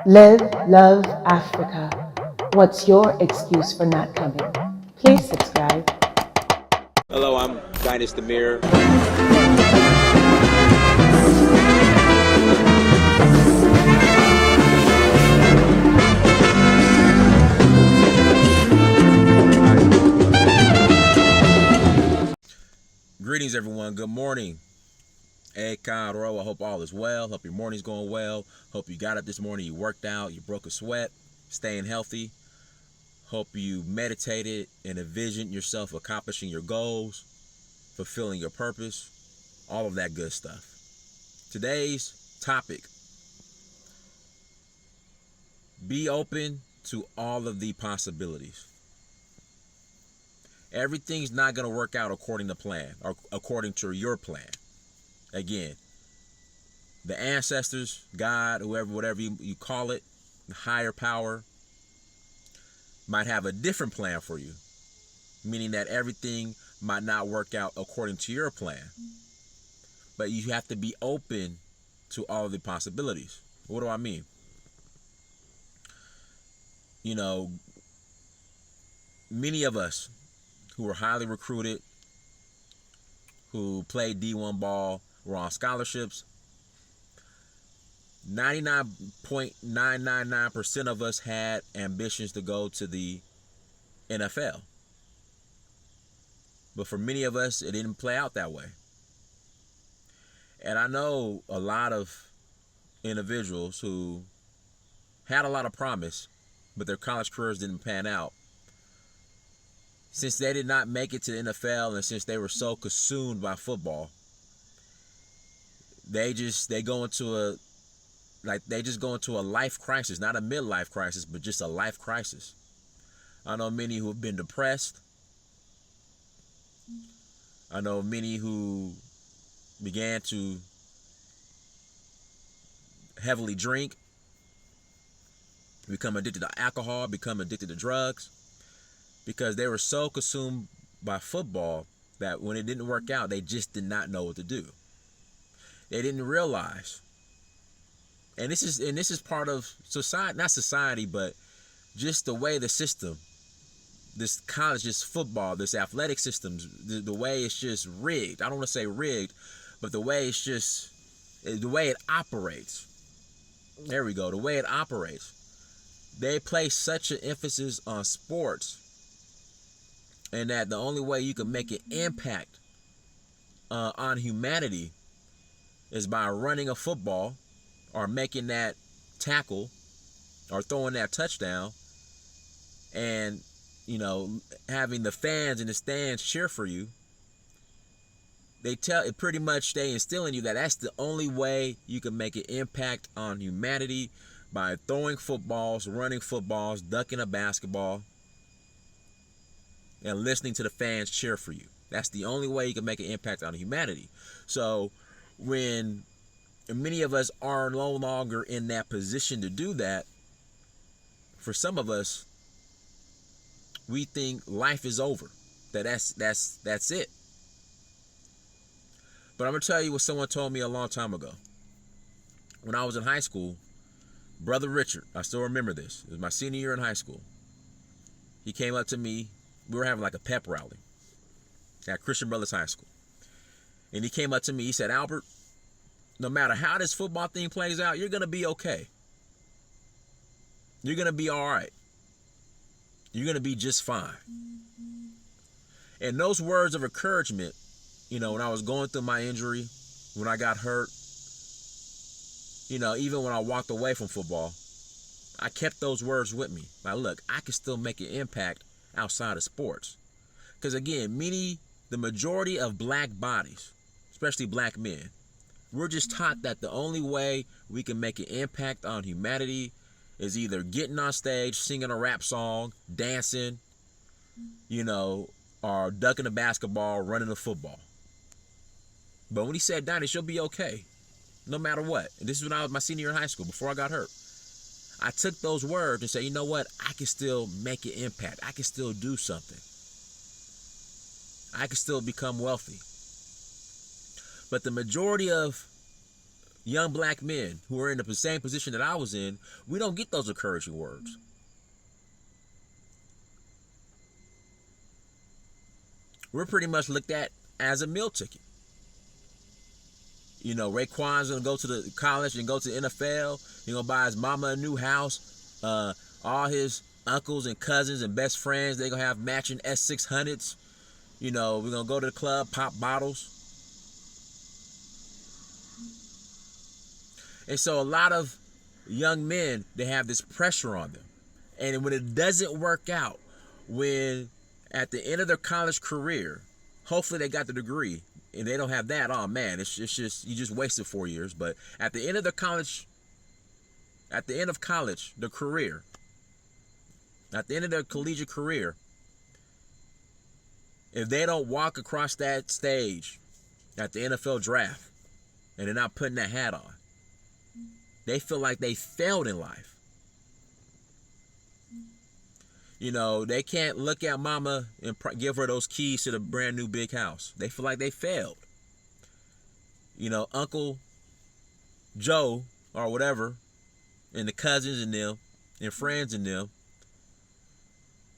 Live, love Africa. What's your excuse for not coming? Please subscribe. Hello, I'm Dynast Amir. Greetings, everyone. Good morning. Hey, Conroe. I hope all is well. Hope your morning's going well. Hope you got up this morning, you worked out, you broke a sweat, staying healthy. Hope you meditated and envisioned yourself accomplishing your goals, fulfilling your purpose, all of that good stuff. Today's topic: be open to all of the possibilities. Everything's not going to work out according to plan or according to your plan. Again, the ancestors, God, whoever, whatever you call it, the higher power, might have a different plan for you, meaning that everything might not work out according to your plan. But you have to be open to all of the possibilities. What do I mean? You know, many of us who were highly recruited, who played D1 ball, were on scholarships. 99.999% of us had ambitions to go to the NFL. But for many of us, it didn't play out that way. And I know a lot of individuals who had a lot of promise, but their college careers didn't pan out. Since they did not make it to the NFL, and since they were so consumed by football, they go into a life crisis, not a midlife crisis, but just a life crisis. I know many who have been depressed. I know many who began to heavily drink, become addicted to alcohol, become addicted to drugs, because they were so consumed by football that when it didn't work out, they just did not know what to do. They didn't realize, and this is part of society, not society, but just the way the system, this college, this football, this athletic systems, the way it's just rigged. I don't want to say rigged, but the way it's just, the way it operates. There we go. The way it operates. They place such an emphasis on sports, and that the only way you can make an impact on humanity is by running a football or making that tackle or throwing that touchdown, and, you know, having the fans in the stands cheer for you. They instill in you that that's the only way you can make an impact on humanity, by throwing footballs, running footballs, ducking a basketball, and listening to the fans cheer for you. That's the only way you can make an impact on humanity. So when many of us are no longer in that position to do that, for some of us, we think life is over. That's it. But I'm going to tell you what someone told me a long time ago. When I was in high school, Brother Richard, I still remember this. It was my senior year in high school. He came up to me. We were having like a pep rally at Christian Brothers High School. And he came up to me. He said, "Albert, no matter how this football thing plays out, you're going to be okay. You're going to be all right. You're going to be just fine." And those words of encouragement, you know, when I was going through my injury, when I got hurt, you know, even when I walked away from football, I kept those words with me. Like, look, I can still make an impact outside of sports. Because again, the majority of black bodies, especially black men, we're just taught that the only way we can make an impact on humanity is either getting on stage, singing a rap song, dancing, you know, or ducking a basketball, running a football. But when he said, "Donnie, you'll be okay, no matter what," and this is when I was my senior year in high school, before I got hurt, I took those words and said, you know what? I can still make an impact. I can still do something. I can still become wealthy. But the majority of young black men who are in the same position that I was in, we don't get those encouraging words. We're pretty much looked at as a meal ticket. You know, Raekwon's going to go to the college and go to the NFL. He's going to buy his mama a new house. All his uncles and cousins and best friends, they're going to have matching S600s. You know, we're going to go to the club, pop bottles. And so a lot of young men, they have this pressure on them. And when it doesn't work out, when at the end of their college career, hopefully they got the degree, and they don't have that, oh man, it's just, you just wasted 4 years. But at the end of their college, at the end of college, their career, at the end of their collegiate career, if they don't walk across that stage at the NFL draft and they're not putting that hat on, they feel like they failed in life. You know, they can't look at mama and give her those keys to the brand new big house. They feel like they failed. You know, Uncle Joe or whatever, and the cousins and them, and friends and them,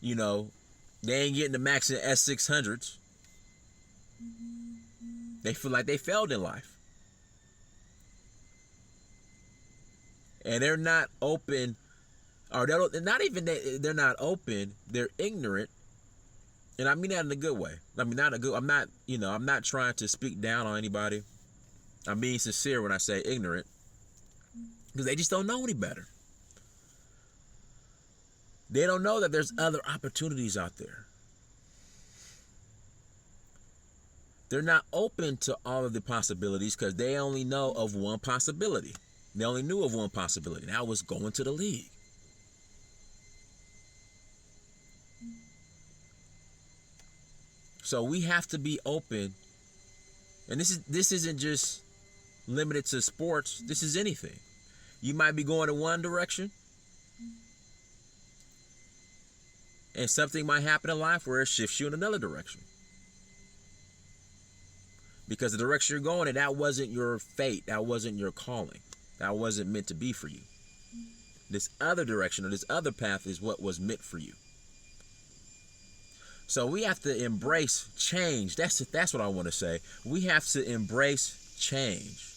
you know, they ain't getting the max in S600s. They feel like they failed in life. And they're not open, or they're not even, they're not open, they're ignorant. And I mean that in a good way. I mean, I'm not trying to speak down on anybody. I'm being sincere when I say ignorant, because they just don't know any better. They don't know that there's other opportunities out there. They're not open to all of the possibilities because they only know of one possibility. They only knew of one possibility. That was going to the league. So we have to be open. And this isn't just limited to sports. This is anything. You might be going in one direction, and something might happen in life where it shifts you in another direction. Because the direction you're going in, that wasn't your fate. That wasn't your calling. That wasn't meant to be for you. This other direction or this other path is what was meant for you. So we have to embrace change. That's what I want to say. We have to embrace change.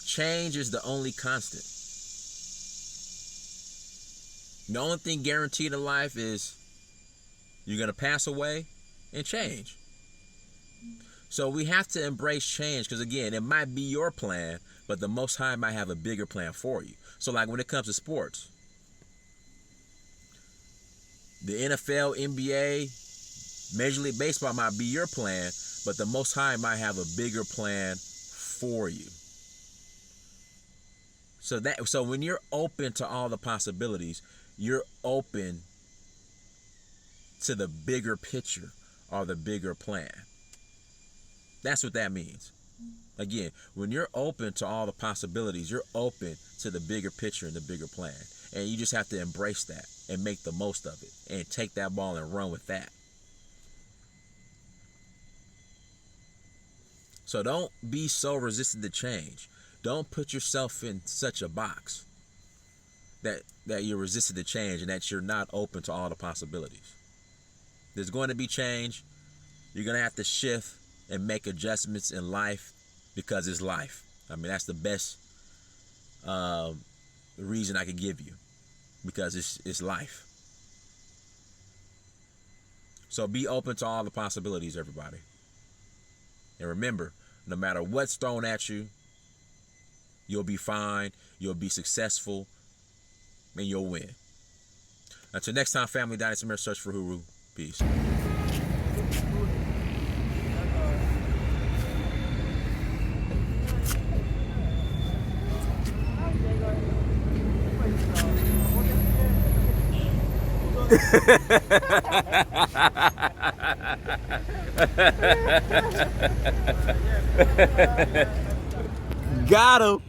Change is the only constant. The only thing guaranteed in life is you're going to pass away and change. So we have to embrace change because, again, it might be your plan, but the Most High might have a bigger plan for you. So like when it comes to sports, the NFL, NBA, Major League Baseball might be your plan, but the Most High might have a bigger plan for you. So when you're open to all the possibilities, you're open to the bigger picture or the bigger plan. That's what that means. Again, when you're open to all the possibilities, you're open to the bigger picture and the bigger plan. And you just have to embrace that and make the most of it and take that ball and run with that. So don't be so resistant to change. Don't put yourself in such a box that you're resistant to change and that you're not open to all the possibilities. There's going to be change. You're going to have to shift and make adjustments in life because it's life. I mean, that's the best reason I could give you, because it's life. So be open to all the possibilities, everybody. And remember, no matter what's thrown at you, you'll be fine, you'll be successful, and you'll win. Until next time, family, Dynast, Amir, search for Huru. Peace. Got him.